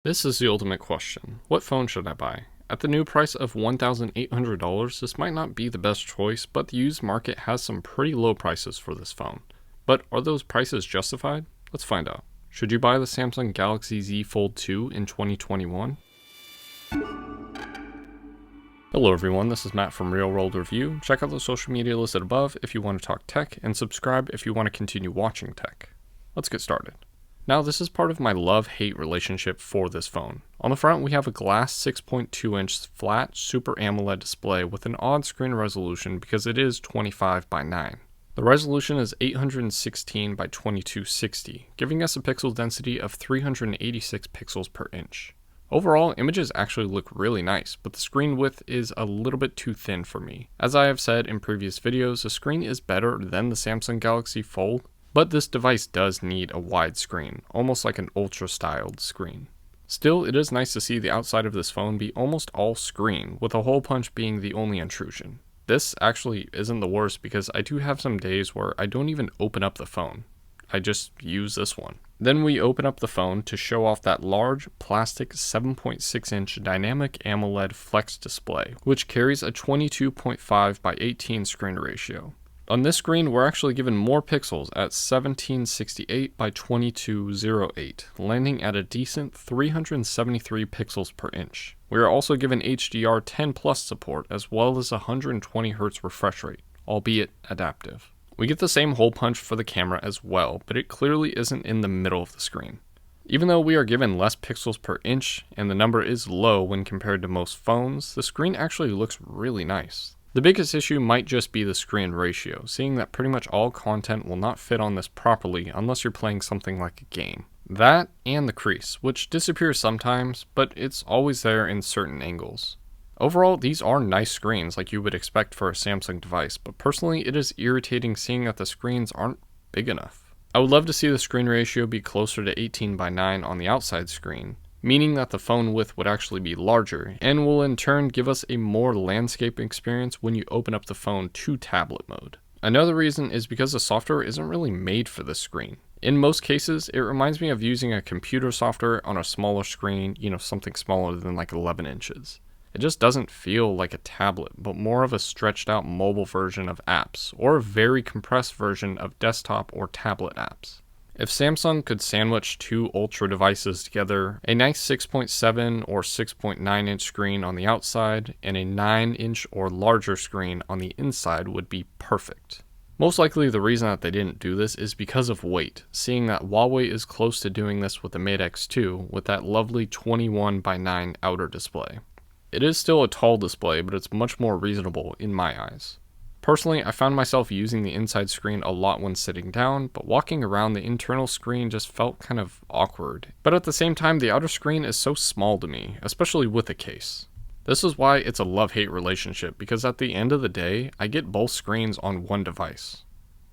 This is the ultimate question. What phone should I buy? At the new price of $1,800, this might not be the best choice, but the used market has some pretty low prices for this phone. But are those prices justified? Let's find out. Should you buy the Samsung Galaxy Z Fold2 in 2021? Hello everyone, this is Matt from Real World Review. Check out the social media listed above if you want to talk tech, and subscribe if you want to continue watching tech. Let's get started. Now, this is part of my love-hate relationship for this phone. On the front, we have a glass 6.2-inch flat Super AMOLED display with an odd screen resolution because it is 25 by 9. The resolution is 816 by 2260, giving us a pixel density of 386 pixels per inch. Overall, images actually look really nice, but the screen width is a little bit too thin for me. As I have said in previous videos, the screen is better than the Samsung Galaxy Fold, but this device does need a wide screen, almost like an ultra-styled screen. Still, it is nice to see the outside of this phone be almost all screen, with a hole punch being the only intrusion. This actually isn't the worst because I do have some days where I don't even open up the phone. I just use this one. Then we open up the phone to show off that large plastic 7.6-inch dynamic AMOLED flex display, which carries a 22.5 by 18 screen ratio. On this screen, we're actually given more pixels at 1768 by 2208, landing at a decent 373 pixels per inch. We are also given HDR10+ support as well as 120Hz refresh rate, albeit adaptive. We get the same hole punch for the camera as well, but it clearly isn't in the middle of the screen. Even though we are given less pixels per inch and the number is low when compared to most phones, the screen actually looks really nice. The biggest issue might just be the screen ratio, seeing that pretty much all content will not fit on this properly unless you're playing something like a game. That and the crease, which disappears sometimes, but it's always there in certain angles. Overall, these are nice screens like you would expect for a Samsung device, but personally it is irritating seeing that the screens aren't big enough. I would love to see the screen ratio be closer to 18 by 9 on the outside screen, meaning that the phone width would actually be larger, and will in turn give us a more landscape experience when you open up the phone to tablet mode. Another reason is because the software isn't really made for this screen. In most cases, it reminds me of using a computer software on a smaller screen, something smaller than like 11 inches. It just doesn't feel like a tablet, but more of a stretched out mobile version of apps, or a very compressed version of desktop or tablet apps. If Samsung could sandwich two Ultra devices together, a nice 6.7 or 6.9 inch screen on the outside and a 9 inch or larger screen on the inside would be perfect. Most likely the reason that they didn't do this is because of weight, seeing that Huawei is close to doing this with the Mate X2 with that lovely 21 by 9 outer display. It is still a tall display, but it's much more reasonable in my eyes. Personally, I found myself using the inside screen a lot when sitting down, but walking around the internal screen just felt kind of awkward. But at the same time, the outer screen is so small to me, especially with a case. This is why it's a love-hate relationship, because at the end of the day, I get both screens on one device,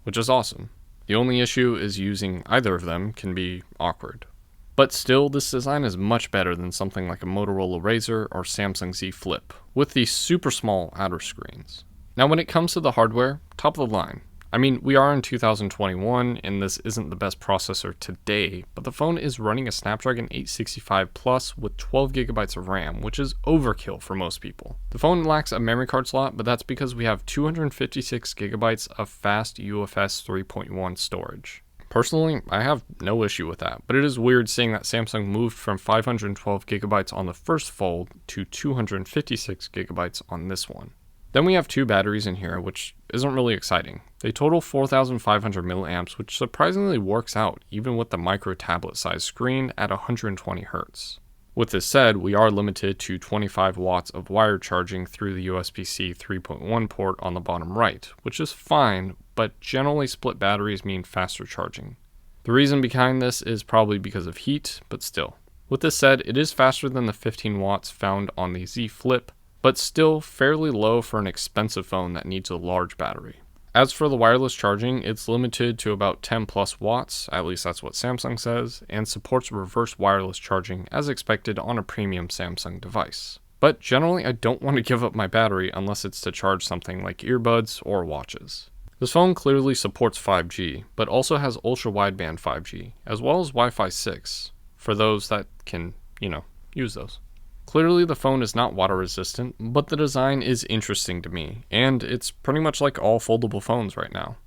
which is awesome. The only issue is using either of them can be awkward. But still, this design is much better than something like a Motorola Razr or Samsung Z Flip, with these super small outer screens. Now when it comes to the hardware, top of the line. I mean, we are in 2021 and this isn't the best processor today, but the phone is running a Snapdragon 865 Plus with 12GB of RAM, which is overkill for most people. The phone lacks a memory card slot, but that's because we have 256GB of fast UFS 3.1 storage. Personally, I have no issue with that, but it is weird seeing that Samsung moved from 512GB on the first Fold to 256GB on this one. Then we have two batteries in here, which isn't really exciting. They total 4,500 mAh, which surprisingly works out even with the micro tablet size screen at 120Hz. With this said, we are limited to 25 watts of wired charging through the USB-C 3.1 port on the bottom right, which is fine, but generally split batteries mean faster charging. The reason behind this is probably because of heat, but still. With this said, it is faster than the 15 watts found on the Z Flip, but still fairly low for an expensive phone that needs a large battery. As for the wireless charging, it's limited to about 10 plus watts, at least that's what Samsung says, and supports reverse wireless charging as expected on a premium Samsung device. But generally I don't want to give up my battery unless it's to charge something like earbuds or watches. This phone clearly supports 5G, but also has ultra-wideband 5G, as well as Wi-Fi 6, for those that can, use those. Clearly the phone is not water resistant, but the design is interesting to me, and it's pretty much like all foldable phones right now.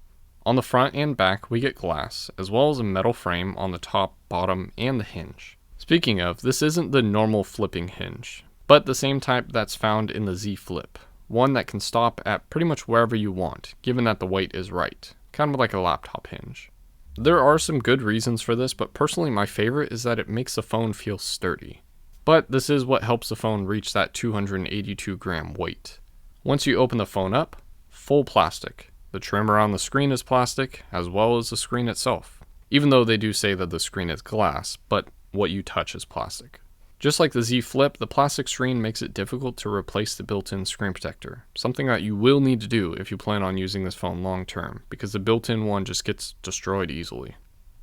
On the front and back we get glass, as well as a metal frame on the top, bottom, and the hinge. Speaking of, this isn't the normal flipping hinge, but the same type that's found in the Z Flip. One that can stop at pretty much wherever you want, given that the weight is right. Kind of like a laptop hinge. There are some good reasons for this, but personally my favorite is that it makes the phone feel sturdy. But this is what helps the phone reach that 282 gram weight. Once you open the phone up, full plastic. The trim around the screen is plastic, as well as the screen itself. Even though they do say that the screen is glass, but what you touch is plastic. Just like the Z Flip, the plastic screen makes it difficult to replace the built-in screen protector, something that you will need to do if you plan on using this phone long term, because the built-in one just gets destroyed easily.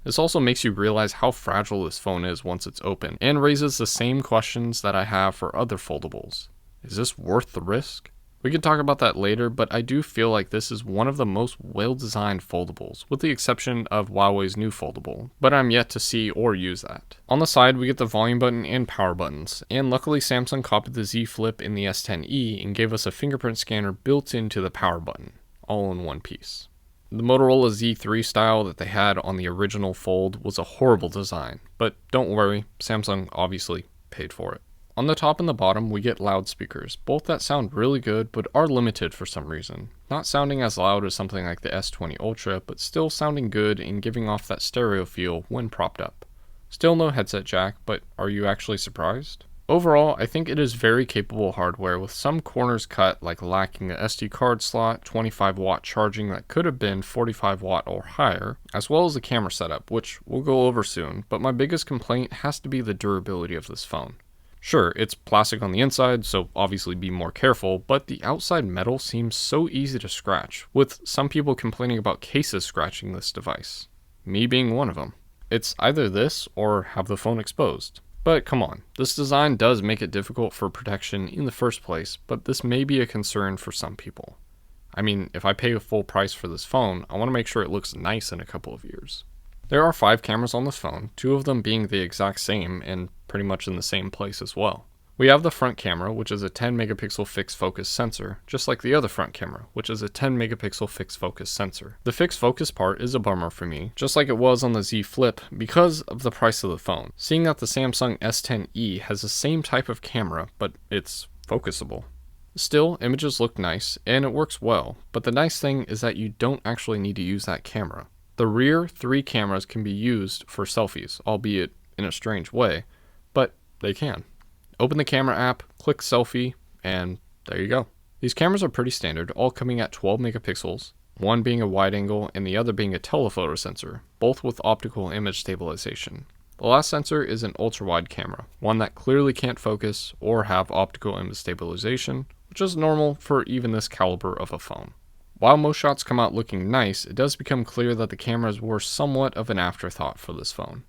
This also makes you realize how fragile this phone is once it's open, and raises the same questions that I have for other foldables. Is this worth the risk? We can talk about that later, but I do feel like this is one of the most well-designed foldables, with the exception of Huawei's new foldable, but I'm yet to see or use that. On the side, we get the volume button and power buttons, and luckily Samsung copied the Z Flip in the S10e and gave us a fingerprint scanner built into the power button, all in one piece. The Motorola Z3 style that they had on the original Fold was a horrible design, but don't worry, Samsung obviously paid for it. On the top and the bottom, we get loudspeakers, both that sound really good but are limited for some reason. Not sounding as loud as something like the S20 Ultra, but still sounding good and giving off that stereo feel when propped up. Still no headset jack, but are you actually surprised? Overall, I think it is very capable hardware with some corners cut like lacking a SD card slot, 25 watt charging that could have been 45 watt or higher, as well as the camera setup, which we'll go over soon, but my biggest complaint has to be the durability of this phone. Sure, it's plastic on the inside, so obviously be more careful, but the outside metal seems so easy to scratch, with some people complaining about cases scratching this device. Me being one of them. It's either this or have the phone exposed. But come on, this design does make it difficult for protection in the first place, but this may be a concern for some people. I mean, if I pay a full price for this phone, I want to make sure it looks nice in a couple of years. There are 5 cameras on this phone, 2 of them being the exact same and pretty much in the same place as well. We have the front camera, which is a 10 megapixel fixed focus sensor, just like the other front camera, which is a 10 megapixel fixed focus sensor. The fixed focus part is a bummer for me, just like it was on the Z Flip, because of the price of the phone. Seeing that the Samsung S10e has the same type of camera, but it's focusable. Still, images look nice, and it works well, but the nice thing is that you don't actually need to use that camera. The rear 3 cameras can be used for selfies, albeit in a strange way, but they can. Open the camera app, click selfie, and there you go. These cameras are pretty standard, all coming at 12 megapixels, one being a wide angle and the other being a telephoto sensor, both with optical image stabilization. The last sensor is an ultra-wide camera, one that clearly can't focus or have optical image stabilization, which is normal for even this caliber of a phone. While most shots come out looking nice, it does become clear that the cameras were somewhat of an afterthought for this phone.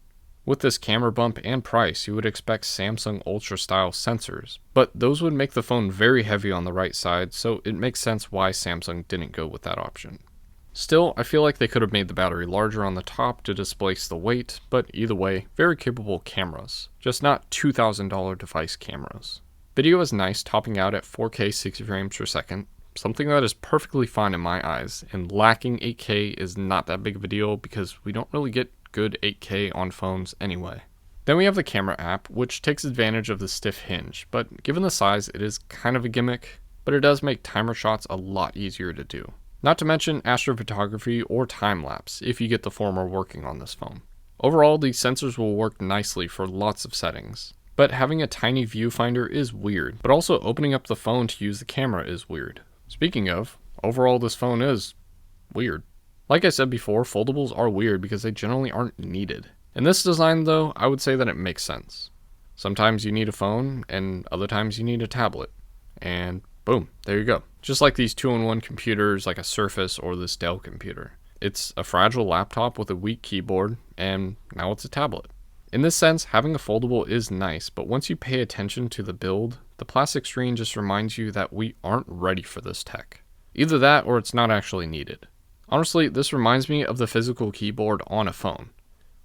With this camera bump and price, you would expect Samsung Ultra style sensors, but those would make the phone very heavy on the right side, so it makes sense why Samsung didn't go with that option. Still, I feel like they could have made the battery larger on the top to displace the weight, but either way, very capable cameras, just not $2,000 device cameras. Video is nice, topping out at 4K 60 frames per second, something that is perfectly fine in my eyes, and lacking 8K is not that big of a deal because we don't really get good 8K on phones anyway. Then we have the camera app, which takes advantage of the stiff hinge, but given the size it is kind of a gimmick, but it does make timer shots a lot easier to do. Not to mention astrophotography or time-lapse if you get the former working on this phone. Overall, these sensors will work nicely for lots of settings. But having a tiny viewfinder is weird, but also opening up the phone to use the camera is weird. Speaking of, overall this phone is weird. Like I said before, foldables are weird because they generally aren't needed. In this design though, I would say that it makes sense. Sometimes you need a phone, and other times you need a tablet. And boom, there you go. Just like these 2-in-1 computers like a Surface or this Dell computer. It's a fragile laptop with a weak keyboard, and now it's a tablet. In this sense, having a foldable is nice, but once you pay attention to the build, the plastic screen just reminds you that we aren't ready for this tech. Either that or it's not actually needed. Honestly, this reminds me of the physical keyboard on a phone.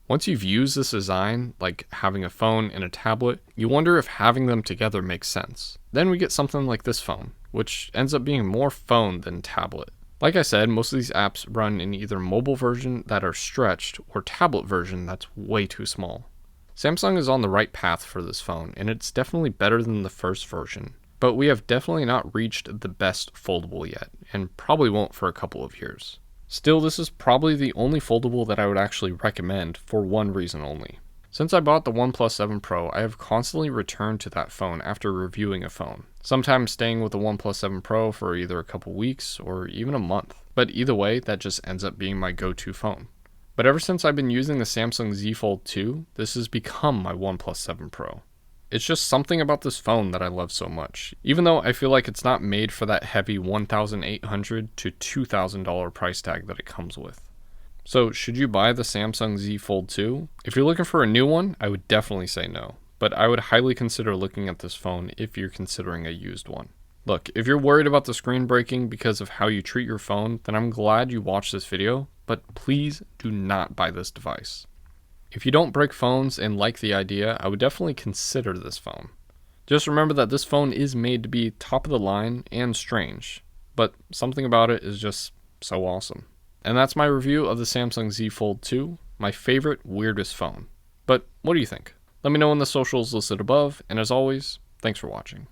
Once you've used this design, like having a phone and a tablet, you wonder if having them together makes sense. Then we get something like this phone, which ends up being more phone than tablet. Like I said, most of these apps run in either mobile version that are stretched or tablet version that's way too small. Samsung is on the right path for this phone, and it's definitely better than the first version. But we have definitely not reached the best foldable yet, and probably won't for a couple of years. Still, this is probably the only foldable that I would actually recommend for one reason only. Since I bought the OnePlus 7 Pro, I have constantly returned to that phone after reviewing a phone. Sometimes staying with the OnePlus 7 Pro for either a couple weeks or even a month. But either way, that just ends up being my go-to phone. But ever since I've been using the Samsung Z Fold2, this has become my OnePlus 7 Pro. It's just something about this phone that I love so much, even though I feel like it's not made for that heavy $1,800 to $2,000 price tag that it comes with. So should you buy the Samsung Z Fold2? If you're looking for a new one, I would definitely say no, but I would highly consider looking at this phone if you're considering a used one. Look, if you're worried about the screen breaking because of how you treat your phone, then I'm glad you watched this video, but please do not buy this device. If you don't break phones and like the idea, I would definitely consider this phone. Just remember that this phone is made to be top of the line and strange, but something about it is just so awesome. And that's my review of the Samsung Z Fold 2, my favorite weirdest phone. But what do you think? Let me know in the socials listed above, and as always, thanks for watching.